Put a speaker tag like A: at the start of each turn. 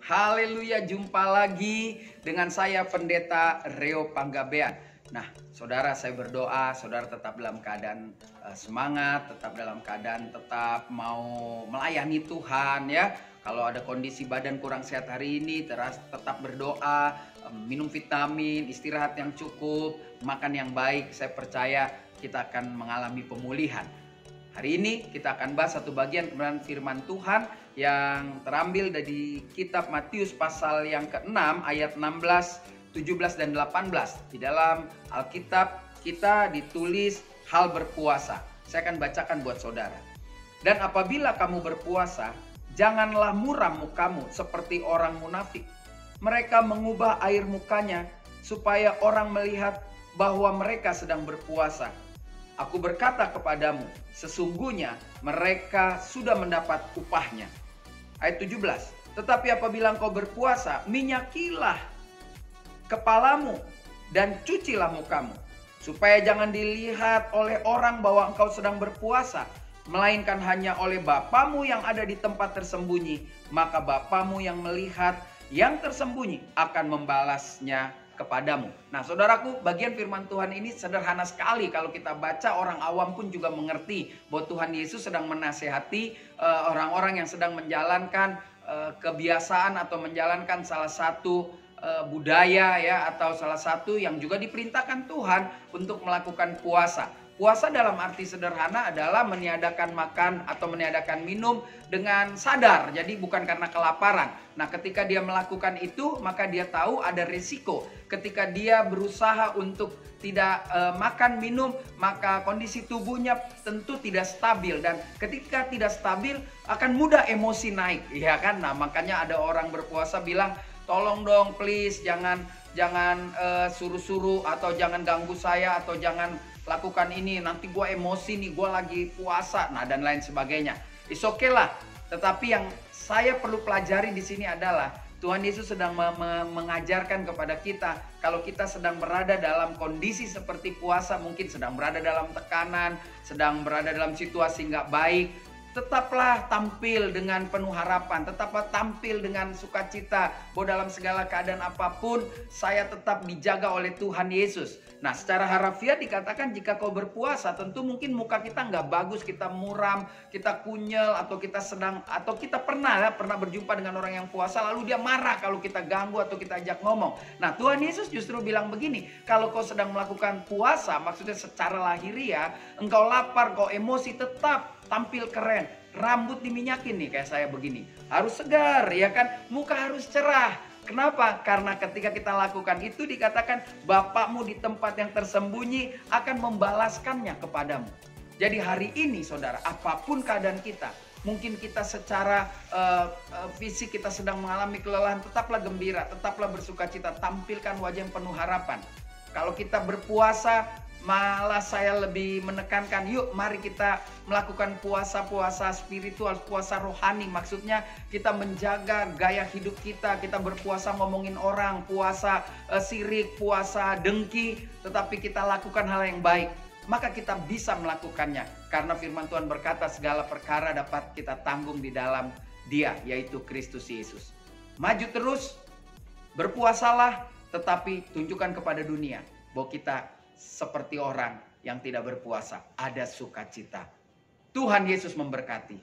A: Haleluya, jumpa lagi dengan saya Pendeta Reo Panggabean. Nah, saudara, saya berdoa saudara tetap dalam keadaan semangat, tetap dalam keadaan tetap mau melayani Tuhan ya. Kalau ada kondisi badan kurang sehat hari ini, tetap berdoa, minum vitamin, istirahat yang cukup, makan yang baik. Saya percaya kita akan mengalami pemulihan. Hari ini kita akan bahas satu bagian kebenaran firman Tuhan yang terambil dari kitab Matius pasal yang ke-6 ayat 16, 17 dan 18. Di dalam Alkitab kita ditulis hal berpuasa. Saya akan bacakan buat saudara. Dan apabila kamu berpuasa, janganlah muram mukamu seperti orang munafik. Mereka mengubah air mukanya supaya orang melihat bahwa mereka sedang berpuasa. Aku berkata kepadamu, sesungguhnya mereka sudah mendapat upahnya. Ayat 17. Tetapi apabila engkau berpuasa, minyakilah kepalamu dan cucilah mukamu, supaya jangan dilihat oleh orang bahwa engkau sedang berpuasa, melainkan hanya oleh Bapamu yang ada di tempat tersembunyi. Maka Bapamu yang melihat yang tersembunyi akan membalasnya kepadamu. Nah, saudaraku, bagian firman Tuhan ini sederhana sekali. Kalau kita baca, orang awam pun juga mengerti bahwa Tuhan Yesus sedang menasehati orang-orang yang sedang menjalankan kebiasaan atau menjalankan salah satu budaya ya, atau salah satu yang juga diperintahkan Tuhan untuk melakukan puasa. Puasa dalam arti sederhana adalah meniadakan makan atau meniadakan minum dengan sadar. Jadi bukan karena kelaparan. Nah, ketika dia melakukan itu, maka dia tahu ada risiko. Ketika dia berusaha untuk tidak makan minum, maka kondisi tubuhnya tentu tidak stabil. Dan ketika tidak stabil, akan mudah emosi naik. Ya kan? Nah, makanya ada orang berpuasa bilang, tolong dong please, jangan suruh-suruh, atau jangan ganggu saya, atau jangan lakukan ini, nanti gue emosi nih, gue lagi puasa, nah dan lain sebagainya. It's okay lah. Tetapi yang saya perlu pelajari di sini adalah Tuhan Yesus sedang mengajarkan kepada kita, kalau kita sedang berada dalam kondisi seperti puasa, mungkin sedang berada dalam tekanan, sedang berada dalam situasi nggak baik, tetaplah tampil dengan penuh harapan, tetaplah tampil dengan sukacita, bahwa dalam segala keadaan apapun saya tetap dijaga oleh Tuhan Yesus. Nah, secara harafiah dikatakan jika kau berpuasa, tentu mungkin muka kita nggak bagus, kita muram, kita kunyel, atau kita pernah berjumpa dengan orang yang puasa lalu dia marah kalau kita ganggu atau kita ajak ngomong. Nah, Tuhan Yesus justru bilang begini, kalau kau sedang melakukan puasa, maksudnya secara lahiriah, engkau lapar, kau emosi, tetap tampil keren, rambut diminyakin nih kayak saya begini, harus segar ya kan, muka harus cerah. Kenapa? Karena ketika kita lakukan itu dikatakan Bapakmu di tempat yang tersembunyi akan membalaskannya kepadamu. Jadi hari ini saudara, apapun keadaan kita, mungkin kita secara fisik kita sedang mengalami kelelahan, tetaplah gembira, tetaplah bersukacita, tampilkan wajah yang penuh harapan. Kalau kita berpuasa, malah saya lebih menekankan, yuk mari kita melakukan puasa-puasa spiritual, puasa rohani. Maksudnya kita menjaga gaya hidup kita berpuasa ngomongin orang, puasa sirik, puasa dengki, tetapi kita lakukan hal yang baik. Maka kita bisa melakukannya, karena firman Tuhan berkata segala perkara dapat kita tanggung di dalam Dia, yaitu Kristus Yesus. Maju terus, berpuasalah, tetapi tunjukkan kepada dunia bahwa kita seperti orang yang tidak berpuasa, ada sukacita. Tuhan Yesus memberkati.